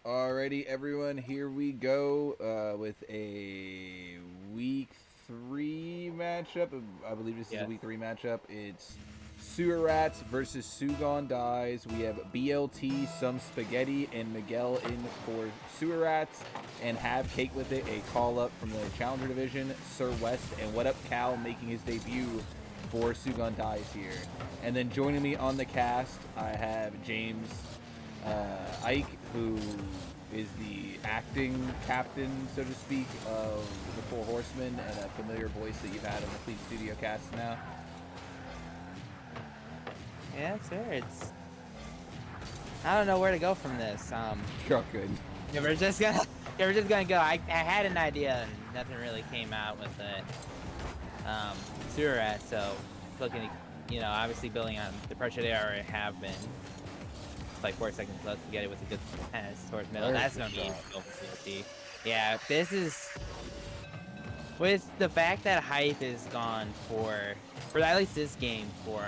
Alrighty, everyone, here we go with a week 3 matchup. I believe this is a week 3 matchup. It's Sewer Rats versus Sugondies. We have BLT, Some Spaghetti, and Miguel in for Sewer Rats, and have Cake with it, a call-up from the Challenger Division, Sir West, and What Up Cal making his debut for Sugondies here. And then joining me on the cast, I have James Ike, who is the acting captain, so to speak, of the Four Horsemen, and a familiar voice that you've had on the Fleet Studio cast now. Yeah, sure. I don't know where to go from this. You're good. Yeah, we're just gonna go. I had an idea and nothing really came out with it. Sewer Rat, so looking, obviously building on the pressure they already have been. It's like 4 seconds left to get it with a good pass towards middle. That's gonna be over CLT. Yeah, this is with the fact that hype is gone for at least this game for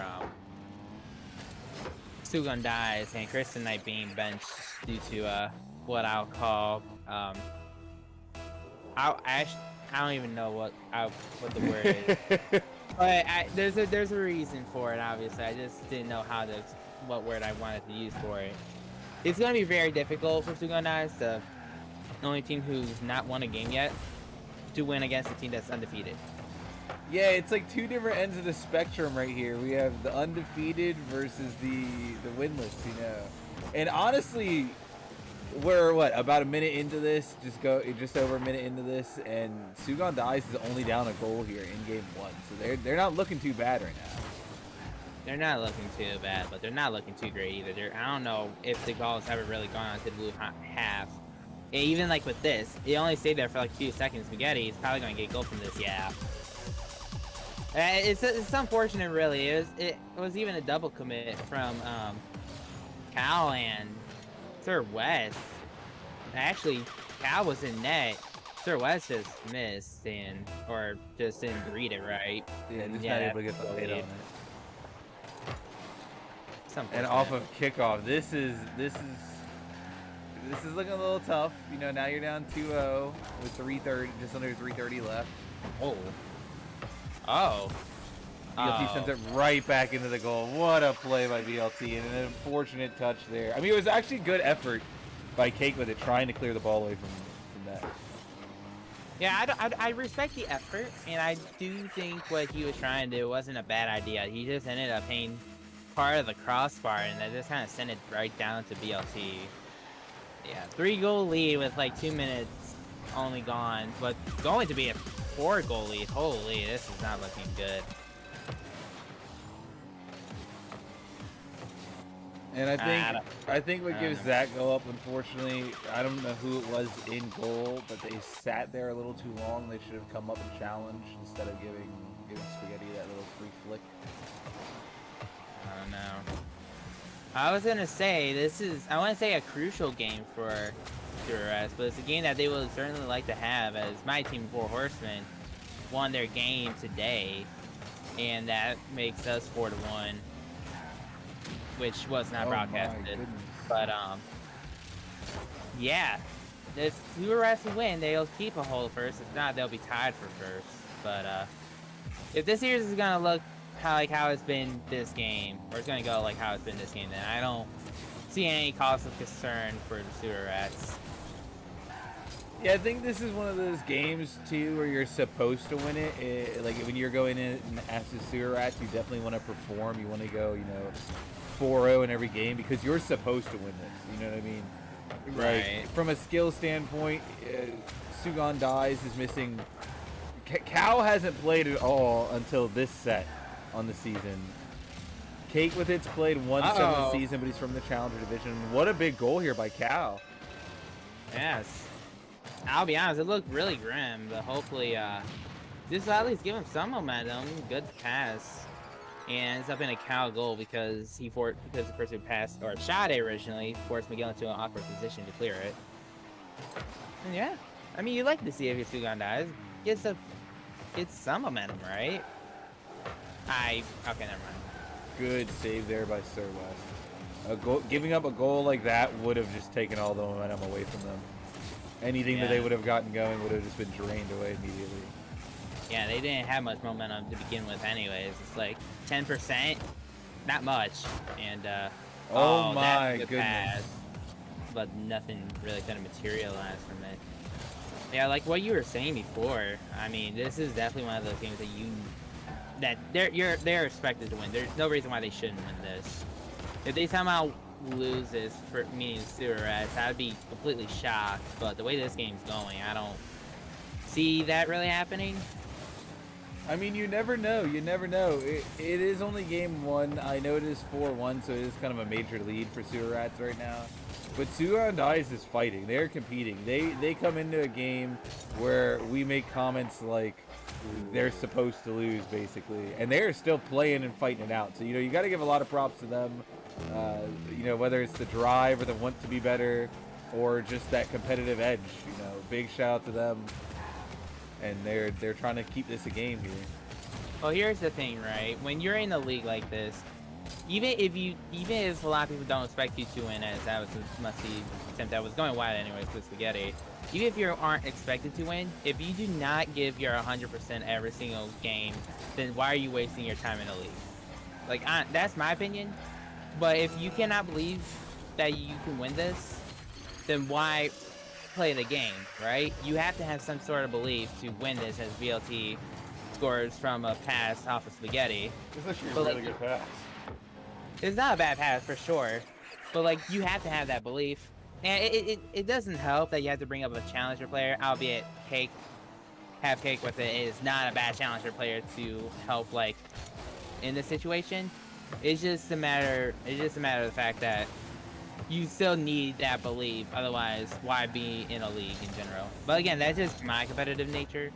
Sugondies and Kristen Knight being benched due to what I'll call I don't even know what the word is. But there's a reason for it. Obviously, I just didn't know what word I wanted to use for it. It's gonna be very difficult for Sugondies, the only team who's not won a game yet, to win against a team that's undefeated. Yeah, it's like two different ends of the spectrum right here. We have the undefeated versus the winless, And honestly, we're about a minute into this, just over a minute into this, and Sugondies is only down a goal here in game 1, so they're not looking too bad right now. They're not looking too bad, but they're not looking too great either. I don't know if the balls haven't really gone onto the blue half. And even like with this, it only stayed there for like a few seconds. Spaghetti is probably going to get a goal from this. Yeah. It's unfortunate, really. It was even a double commit from Cal and Sir West. Actually, Cal was in net. Sir West just missed or just didn't read it right. Yeah, just not able to get the hit on it. And off of kickoff, this is looking a little tough. Now you're down 2-0 with 3:30, just under 3:30 left. BLT sends it right back into the goal. What a play by BLT, and an unfortunate touch there. I mean, it was actually good effort by Cake with it, trying to clear the ball away from that. Yeah, I respect the effort, and I do think what he was trying to do wasn't a bad idea. He just ended up paying part of the crossbar, and that just kind of sent it right down to BLT. Yeah, 3-goal lead with like 2 minutes only gone, but going to be a 4-goal lead. Holy, this is not looking good. And I think what gives that goal up, unfortunately, I don't know who it was in goal, but they sat there a little too long. They should have come up and challenged instead of giving Spaghetti that little free flick. I don't know. I was gonna say I want to say a crucial game for Sugondies, but it's a game that they will certainly like to have, as my team, Four Horsemen, won their game today, and that makes us 4-1, which was not broadcasted. But yeah, if Sugondies win, they'll keep a hold first. If not, they'll be tied for first. But if this series is gonna look how it's been this game, or it's gonna go like how it's been this game, then I don't see any cause of concern for the Sewer Rats. Yeah, I think this is one of those games too where you're supposed to win it. Like when you're going in as the Sewer Rats, you definitely want to perform. You want to go, 4-0 in every game because you're supposed to win this. You know what I mean? Right. Like, from a skill standpoint, Sugondies is missing. Cal hasn't played at all until this set on the season. Cake with it's played one set of the season, but he's from the Challenger Division. What a big goal here by Cal. Yes. I'll be honest, it looked really grim, but hopefully this will at least give him some momentum. Good pass. And it's up in a Cal goal because the person who passed or shot it originally forced Miguel into an awkward position to clear it. And yeah. I mean, you like to see if Sugondies gets some momentum, right? Okay, never mind. Good save there by Sir West. Giving up a goal like that would have just taken all the momentum away from them. Anything that they would have gotten going would have just been drained away immediately. Yeah, they didn't have much momentum to begin with anyways. It's like 10%, not much. And, oh my that's a good goodness. pass, but nothing really kind of materialized from it. Yeah, like what you were saying before, I mean, this is definitely one of those games that they're expected to win. There's no reason why they shouldn't win this. If they somehow lose this, for meaning Sewer Rats, I'd be completely shocked. But the way this game's going, I don't see that really happening. I mean, you never know. You never know. It is only game 1. I know it is 4-1, so it is kind of a major lead for Sewer Rats right now. But Sugondies is fighting. They're competing. They come into a game where we make comments like they're supposed to lose, basically. And they're still playing and fighting it out. So, you got to give a lot of props to them. Whether it's the drive or the want to be better or just that competitive edge. Big shout out to them. And they're trying to keep this a game here. Well, here's the thing, right? When you're in a league like this, even if a lot of people don't expect you to win, as that was a must-see attempt that was going wide anyways with Spaghetti, even if you aren't expected to win, if you do not give your 100% every single game, then why are you wasting your time in a league? Like, that's my opinion. But if you cannot believe that you can win this, then why play the game, right? You have to have some sort of belief to win this, as VLT scores from a pass off of Spaghetti. It's actually a really good pass. It's not a bad pass for sure, but like you have to have that belief. And it doesn't help that you have to bring up a challenger player, albeit have cake with it. It is not a bad challenger player to help like in this situation. It's just a matter of the fact that you still need that belief, otherwise why be in a league in general? But again, that's just my competitive nature.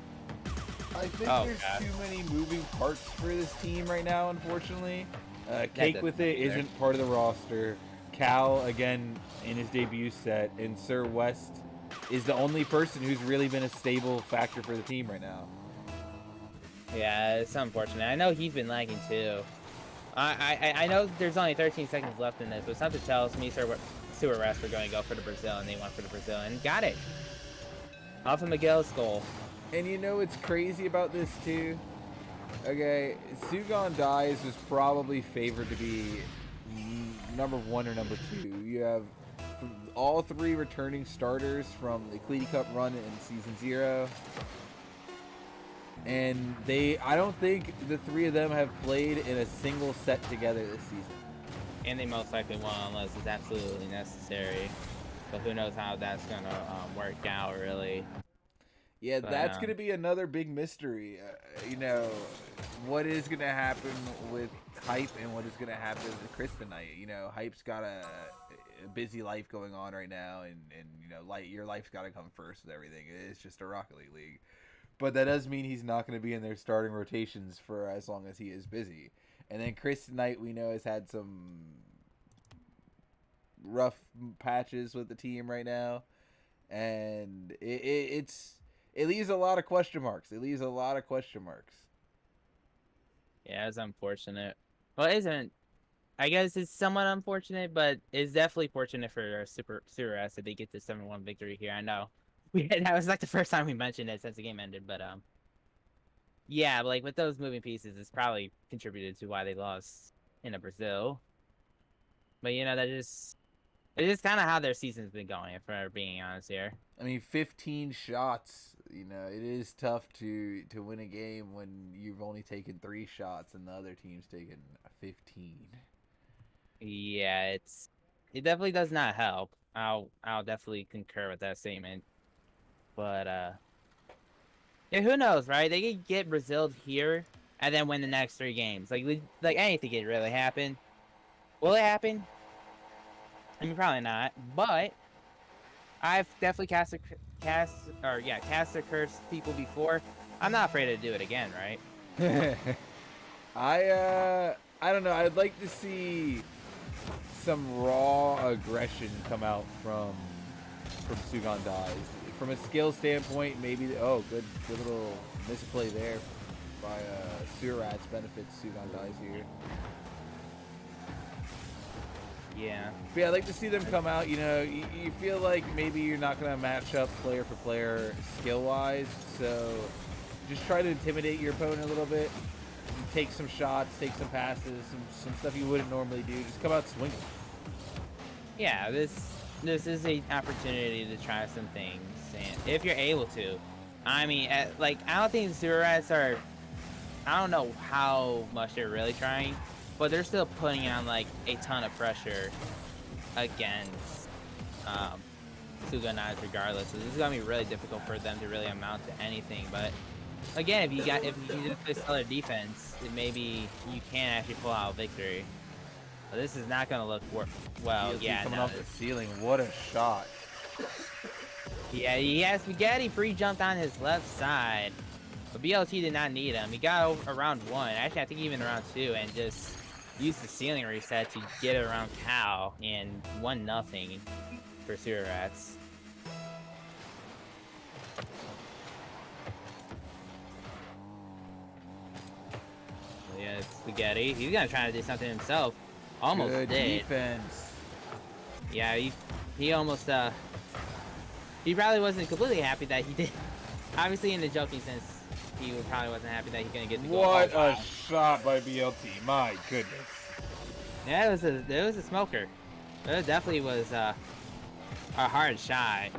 I think there's too many moving parts for this team right now, unfortunately. Cake with it isn't part of the roster. Cal, again, in his debut set, and Sir West is the only person who's really been a stable factor for the team right now. Yeah, it's unfortunate. I know he's been lagging too. I know there's only 13 seconds left in this, but something tells me Sewer Rats were going to go for the Brazil, and they went for the Brazil, and got it. Off of Miguel's goal. And you know what's crazy about this too? Okay, Sugondies was probably favored to be number 1 or number 2. You have all 3 returning starters from the Cleety Cup run in Season 0. And I don't think the 3 of them have played in a single set together this season. And they most likely won't unless it's absolutely necessary. But who knows how that's going to work out, really. Yeah, that's going to be another big mystery. What is going to happen with Hype and what is going to happen with Kristen Knight. Hype's got a busy life going on right now, and your life's got to come first with everything. It's just a Rocket League. But that does mean he's not going to be in their starting rotations for as long as he is busy. And then Kristen Knight, we know, has had some rough patches with the team right now. And it leaves a lot of question marks. Yeah, it's unfortunate. Well, it isn't. I guess it's somewhat unfortunate, but it's definitely fortunate for Sewer Rats that they get the 7-1 victory here. I know. That was like the first time we mentioned it since the game ended, but yeah, like with those moving pieces, it's probably contributed to why they lost in Brazil. But it's just kind of how their season's been going, if we're being honest here. I mean, 15 shots. It is tough to win a game when you've only taken 3 shots and the other team's taken 15. Yeah, it definitely does not help. I'll definitely concur with that statement. But yeah, who knows, right? They could get Brazil here and then win the next 3 games. Like anything could really happen. Will it happen? I mean, probably not. But I've definitely cast or cursed people before. I'm not afraid to do it again, right? I don't know. I'd like to see some raw aggression come out from Sugondies. From a skill standpoint, maybe good little misplay there by Sewer Rats benefits Sugondies here. Yeah. But yeah, I'd like to see them come out. You know, you feel like maybe you're not going to match up player for player skill-wise, so just try to intimidate your opponent a little bit. Take some shots, take some passes, some stuff you wouldn't normally do. Just come out swinging. Yeah, this is a opportunity to try some things, and if you're able to. I mean, like, I don't think the Sewer Rats are. I don't know how much they're really trying, but they're still putting on like a ton of pressure against Sugondies regardless. So this is gonna be really difficult for them to really amount to anything. But again, if you just play stellar defense, then maybe you can actually pull out a victory. But this is not gonna look well. BLT Yeah, coming no. off the ceiling. What a shot! Yeah, he has Spaghetti pre-jumped on his left side, but BLT did not need him. He got over around 1, actually I think even around 2, and just used the ceiling reset to get it around Cal, and 1-0 for Sewer Rats. Yeah, it's Spaghetti. He's gonna try to do something himself. Almost Good did. defense. Yeah, he almost he probably wasn't completely happy that he did. Obviously, in the joking sense, he probably wasn't happy that he couldn't get the goal. What a shot by BLT! My goodness. Yeah, it was a smoker. It definitely was a hard shot.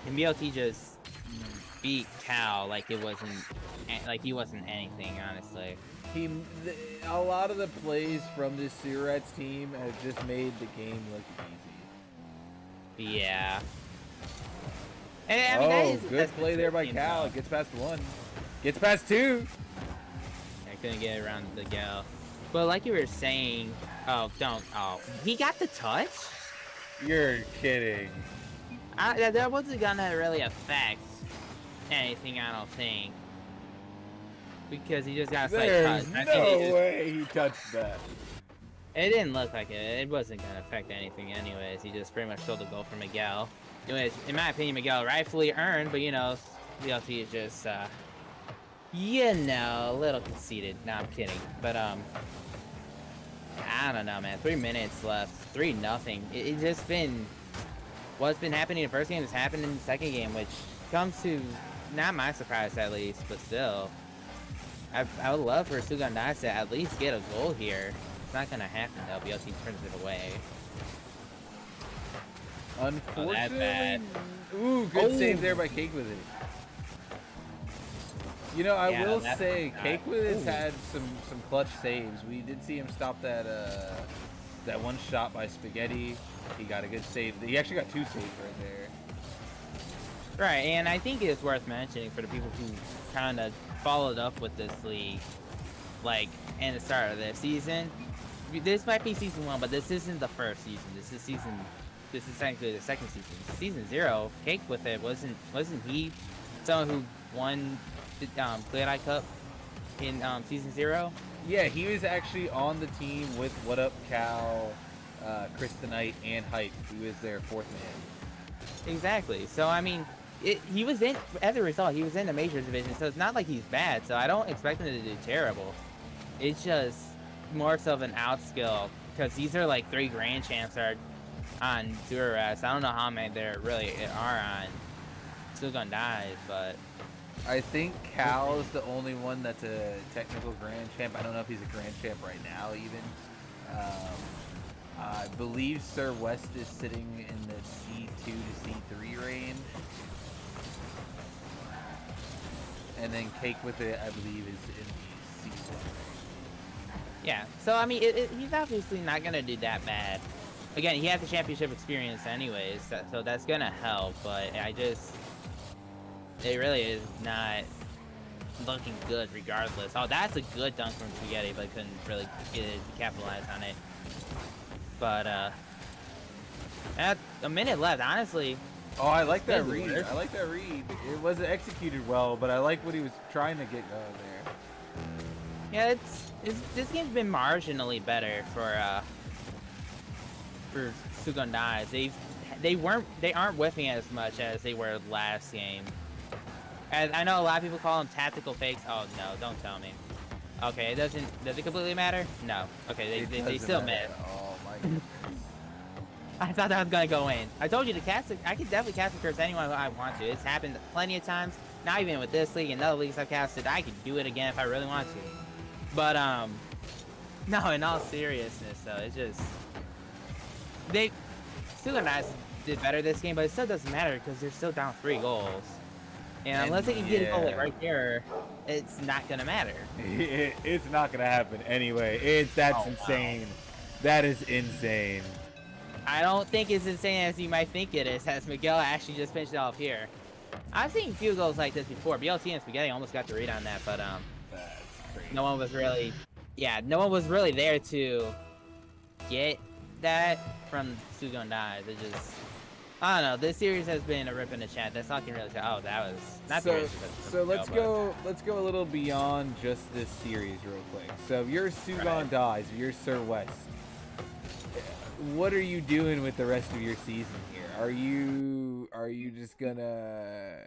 And BLT just beat Cal like it wasn't like he wasn't anything, honestly. A lot of the plays from this Surats team have just made the game look easy. Yeah. And, I mean, good play there by Cal. Gets past 1. Gets past 2. I couldn't get around the gal. But like you were saying, oh, he got the touch? You're kidding. That wasn't gonna really affect anything, I don't think. Because he just got a slight touch. There's no way he touched that. It didn't look like it. It wasn't gonna affect anything anyways. He just pretty much stole the goal from Miguel. Anyways, in my opinion, Miguel rightfully earned, but you know, BLT is just, you know, a little conceited. No, I'm kidding. But, I don't know, man. 3 minutes left. 3-0. It's just been, what's been happening in the first game has happened in the second game, which comes to, not my surprise at least, but still. I would love for Sugondies to at least get a goal here. It's not gonna happen though. BLT turns it away. Unfortunately, ooh, good save there by Cake with it. You know, I will say, Cake with it has had some clutch saves. We did see him stop that that one shot by Spaghetti. He got a good save. He actually got 2 saves right there. Right, and I think it's worth mentioning for the people who kind of followed up with this league, like, in the start of the season. This might be season 1, but this isn't the first season. This is technically the second season. Season 0, Cake with it, wasn't he someone who won the Clear Cup in season 0? Yeah, he was actually on the team with What Up Cal, Chris the Knight, and Hype. He was their 4th man. Exactly. So I mean, he was in, as a result, he was in the Majors division, so it's not like he's bad. So I don't expect him to do terrible. It's just more so of an out skill, because these are like 3 grand champs are on Sewer Rats. I don't know how many there really are on Sugondies, but I think Cal is the only one that's a technical grand champ. I don't know if he's a grand champ right now even. I believe Sir West is sitting in the C2 to C3 range. And then Cake with it, I believe, is in the C1 range. Yeah, so I mean, he's obviously not going to do that bad. Again, he has the championship experience anyways, so that's going to help, but it really is not looking good regardless. Oh, that's a good dunk from Spaghetti, but couldn't really get it to capitalize on it. But, at a minute left, honestly. Oh, I like that read. I like that read. It wasn't executed well, but I like what he was trying to get going there. Yeah, this game's been marginally better for Sugondies. They aren't whiffing as much as they were last game. And I know a lot of people call them tactical fakes. Oh no, don't tell me. Okay, does it completely matter? No. Okay, they still miss. Oh my goodness. I thought that was gonna go in. I told you to cast it. I can definitely cast a curse anyone I want to. It's happened plenty of times. Not even with this league and other leagues I've casted. I could do it again if I really want to. But no. In all seriousness, though, it's just they Sugondies did better this game, but it still doesn't matter because they're still down 3 goals. And unless they can get a goal like right there, it's not gonna matter. It's not gonna happen anyway. That's insane. Wow. That is insane. I don't think it's insane as you might think it is, as Miguel actually just finished it off here. I've seen field goals like this before. BLT and Spaghetti almost got the read on that, but that's crazy. no one was really, no one was really there to get that from Sugondies. It just, I don't know. This series has been a rip in the chat. That's all I can really say. Oh, that was not so let's go a little beyond just this series real quick. So you're Sugondies, you're Sir West. What are you doing with the rest of your season here? Are you just gonna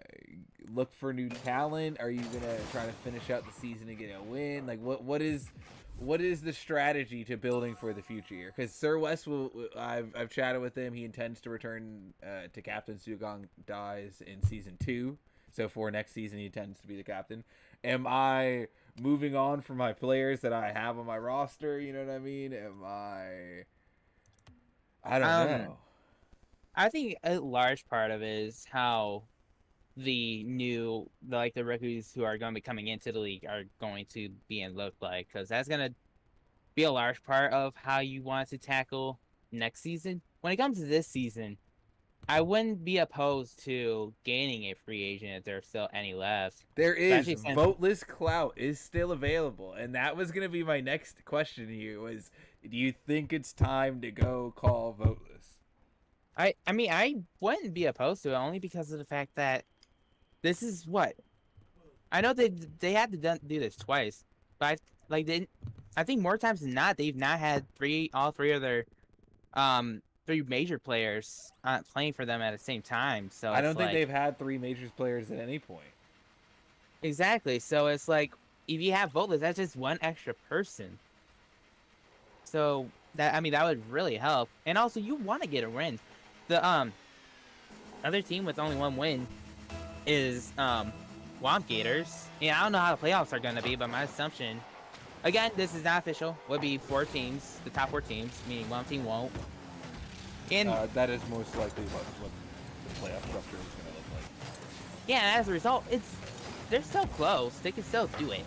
look for new talent? Are you gonna try to finish out the season and get a win? Like what is the strategy to building for the future here? Because Sir West I've chatted with him. He intends to return to Captain Sugondies in season 2. So for next season, he intends to be the captain. Am I moving on from my players that I have on my roster? You know what I mean? I don't know. I think a large part of it is how the rookies who are going to be coming into the league are going to be and look like, because that's going to be a large part of how you want to tackle next season. When it comes to this season, I wouldn't be opposed to gaining a free agent if there's still any left. There is. Voteless clout is still available, and that was going to be my next question to you was, do you think it's time to go call voteless? I mean, I wouldn't be opposed to it only because of the fact that this is what I know they had to do this twice, but I think more times than not they've not had all three of their 3 major players playing for them at the same time. So I don't think they've had 3 major players at any point. Exactly. So it's like if you have voteless, that's just one extra person. So that would really help. And also you want to get a win. The other team with only 1 win is Womp Gators. Yeah, I don't know how the playoffs are gonna be, but my assumption, again, this is not official, would be 4 teams, the top 4 teams, meaning 1 team won't. And that is most likely what the playoff structure is gonna look like. Yeah, and as a result, they're so close. They can still do it.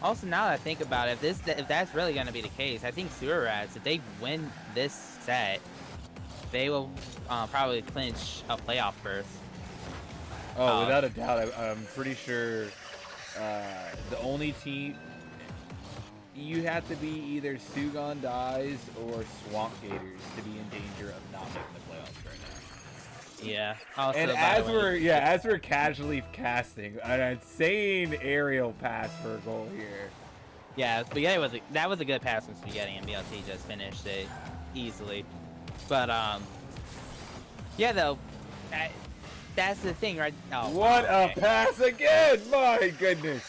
Also, now that I think about it, if that's really gonna be the case, I think Sewer Rats, if they win this set, they will probably clinch a playoff berth. Oh, without a doubt. I'm pretty sure the only team you have to be either Sugondies or Swamp Gators to be in danger of not making the playoffs right now. Yeah. Also, and as we're casually casting an insane aerial pass for a goal here. Yeah, Spaghetti that was a good pass from Spaghetti, and BLT just finished it easily. But yeah, though, that's the thing, right? Oh, what a pass again! My goodness.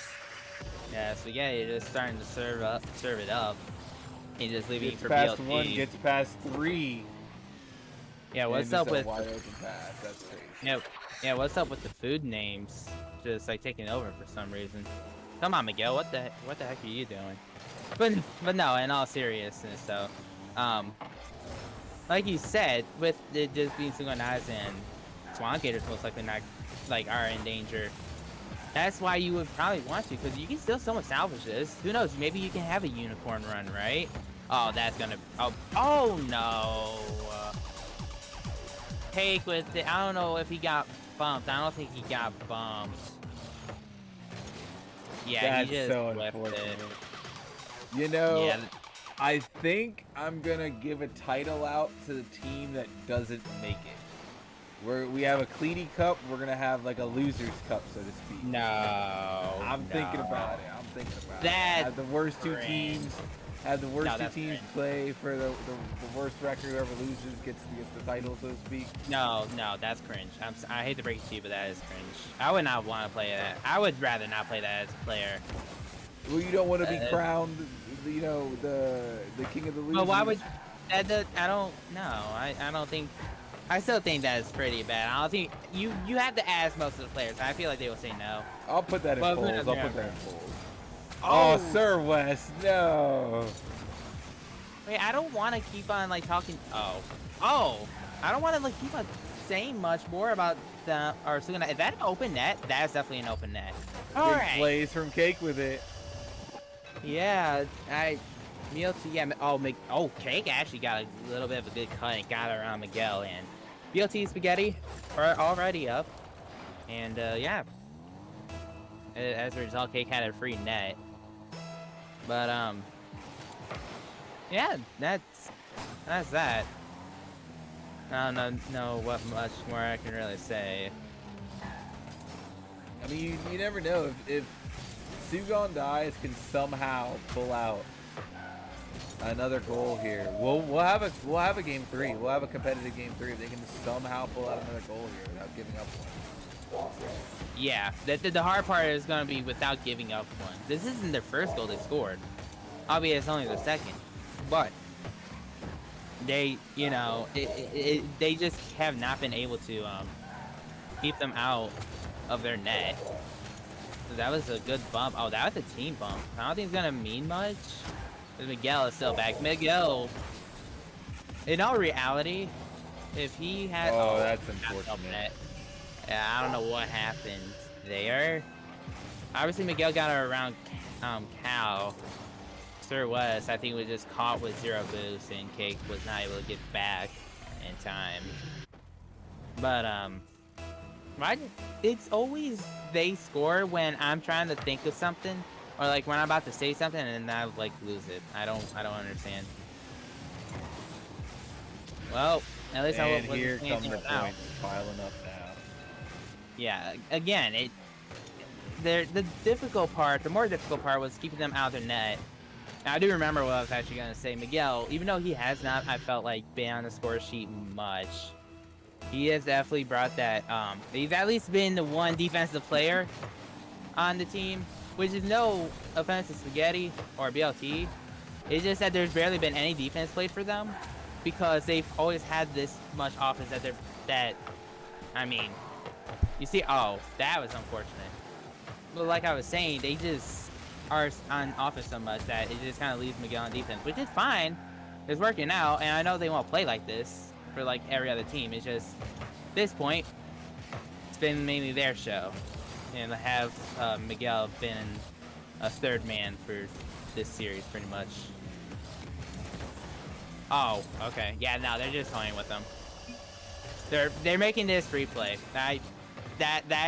Yeah, Spaghetti just starting to serve it up. He's just leaving it for past BLT. 1, gets past 3. Yeah, what's up with wide open pass? That's crazy. Yeah, what's up with the food names? Just like taking over for some reason. Come on, Miguel, what the heck are you doing? But no, in all seriousness, though, like you said, with it just being Sugondies and Swamp Gators most likely not are in danger. That's why you would probably want to, because you can still somewhat salvage this. Who knows? Maybe you can have a unicorn run, right? Oh, that's gonna. Oh no. Take with it. I don't know if he got bumped. I don't think he got bumped. Yeah, that's he just so whipped unfortunate. it. You know, I think I'm gonna give a title out to the team that doesn't make it. We have a Cleety Cup. We're gonna have like a Losers Cup, so to speak. No, I'm thinking about it. That have the worst 2 teams. Have the worst 2 teams play for the worst record. Whoever loses gets the title, so to speak. No, that's cringe. I hate to break it to you, but that is cringe. I would not want to play that. I would rather not play that as a player. Well, you don't want to be crowned, you know, the king of the losers. Well, I don't know. I don't think. I still think that's pretty bad. I don't think you have to ask most of the players. I feel like they will say no. I'll put that in But who polls. knows? I'll put that Remember. in polls. Oh, Oh, Sir West, no. wait. I don't want to keep on like talking. Oh. I don't want to like keep on saying much more about the or Sugondies. Is that an open net? That's definitely an open net. All Big right. plays from Cake with it. Yeah, Meal to yeah. Cake actually got a little bit of a good cut and got around Miguel and BLT Spaghetti are already up, and yeah. As a result, Cake had a free net, but yeah, that's that. I don't know what much more I can really say. I mean, you never know if Sugondies can somehow pull out another goal here. We'll have a game 3. We'll have a competitive game 3 if they can somehow pull out another goal here without giving up one. Yeah, the hard part is gonna be without giving up one. This isn't their first goal they scored. Obviously, it's only the second, but they, you know, they just have not been able to keep them out of their net. So that was a good bump. Oh, that was a team bump. I don't think it's gonna mean much. Miguel is still back. Miguel, in all reality, if he had that's unfortunate. Yeah, I don't know what happened there. Obviously, Miguel got her around Cal. Sir West, I think, was just caught with 0 boost, and Cake was not able to get back in time. But it's always they score when I'm trying to think of something, or like when I'm about to say something, and I like lose it. I don't understand. Well, at least I wasn't here saying come the anything points piling up now. Yeah, again, the difficult part, the more difficult part was keeping them out of their net. Now, I do remember what I was actually going to say. Miguel, even though he has not, I felt like, been on the score sheet much, he has definitely brought that, he's at least been the one defensive player on the team, which is no offense to Spaghetti or BLT. It's just that there's barely been any defense played for them because they've always had this much offense I mean, you see, oh, that was unfortunate. But like I was saying, they just are on offense so much that it just kind of leaves Miguel on defense, which is fine. It's working out, and I know they won't play like this for like every other team. It's just, at this point, it's been mainly their show. And to have Miguel been a third man for this series, pretty much. Oh, okay. Yeah, no, they're just toying with them. They're making this free play. That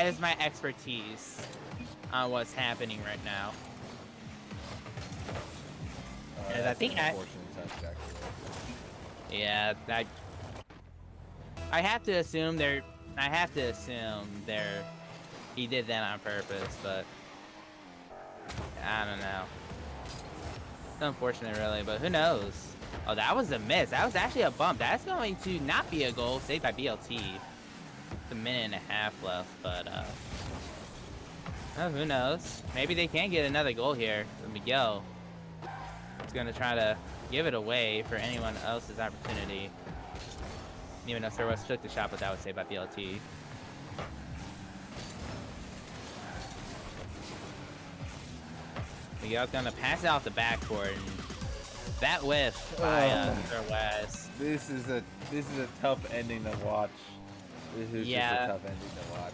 is my expertise on what's happening right now. I think yeah, I have to assume he did that on purpose, but I don't know. It's unfortunate, really, but who knows? Oh, that was a miss. That was actually a bump. That's going to not be a goal, saved by BLT. It's a minute and a half left, but oh, who knows? Maybe they can get another goal here. Miguel is going to try to give it away for anyone else's opportunity. Even though Sir West took the shot, but that was saved by BLT. Miguel's going to pass it off the backcourt, and that whiff by Sir West. This is a tough ending to watch. This is just a tough ending to watch.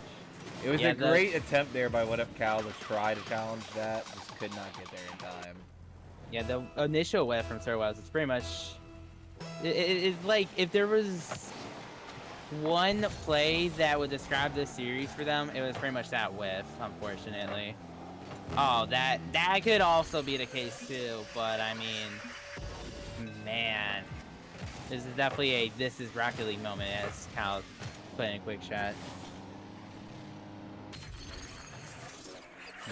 It was a great attempt there by What Up Cal to try to challenge that. Just could not get there in time. Yeah, the initial whiff from Sir West is pretty much... It's like, if there was one play that would describe this series for them, it was pretty much that whiff, unfortunately. Oh, that could also be the case too, but I mean, man, this is definitely this is Rocket League moment as Cal playing a quick shot.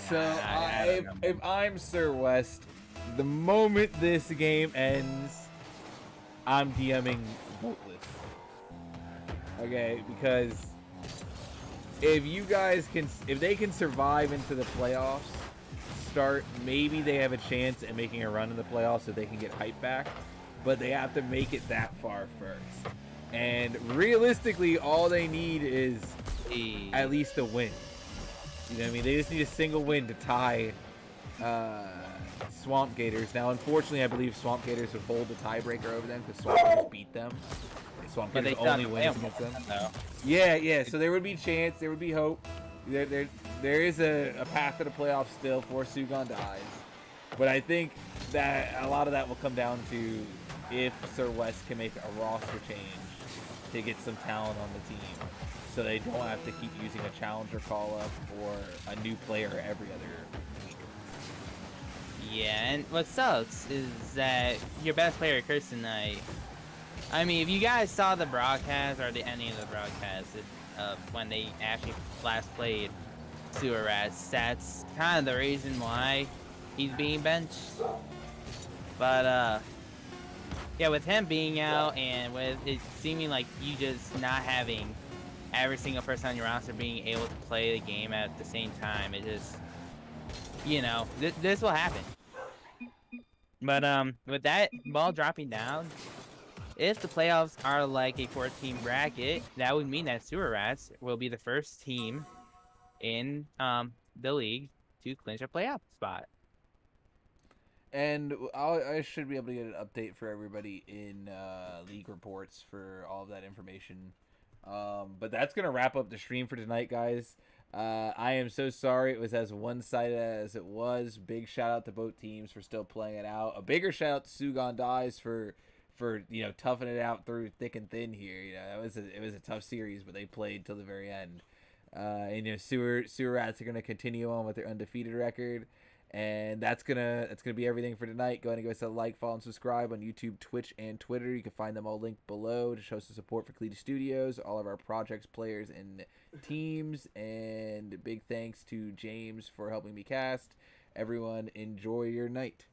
So if I'm Sir West, the moment this game ends, I'm DMing voteless. Okay, because if they can survive into the playoffs, maybe they have a chance at making a run in the playoffs so they can get hype back. but they have to make it that far first. And realistically, all they need is at least a win. You know what I mean? They just need a single win to tie Swamp Gators. Now, unfortunately, I believe Swamp Gators would hold the tiebreaker over them because Swamp Gators beat them. Swamp Gators only wins against them. Yeah. So there would be chance. There would be hope. There is a path to the playoffs still for Sugondies. But I think that a lot of that will come down to if Sir West can make a roster change to get some talent on the team, so they don't have to keep using a challenger call-up or a new player every other week. Yeah, and what sucks is that your best player, Kirsten Knight. I mean, if you guys saw the broadcast or the ending of the broadcast of when they actually last played Sewer Rats, that's kind of the reason why he's being benched. But yeah, with him being out and with it seeming like you just not having every single person on your roster being able to play the game at the same time, it just, you know, this will happen. But with that ball dropping down, if the playoffs are like a 4-team bracket, that would mean that Sewer Rats will be the first team in the league to clinch a playoff spot. And I should be able to get an update for everybody in league reports for all of that information. But that's going to wrap up the stream for tonight, guys. I am so sorry it was as one-sided as it was. Big shout out to both teams for still playing it out. A bigger shout out to Sugondies for toughing it out through thick and thin here. It was a tough series, but they played till the very end. And Sewer Rats are going to continue on with their undefeated record. And that's gonna be everything for tonight. Go ahead and give us a like, follow, and subscribe on YouTube, Twitch, and Twitter. You can find them all linked below to show some support for Cletus Studios, all of our projects, players, and teams. And big thanks to James for helping me cast. Everyone, enjoy your night.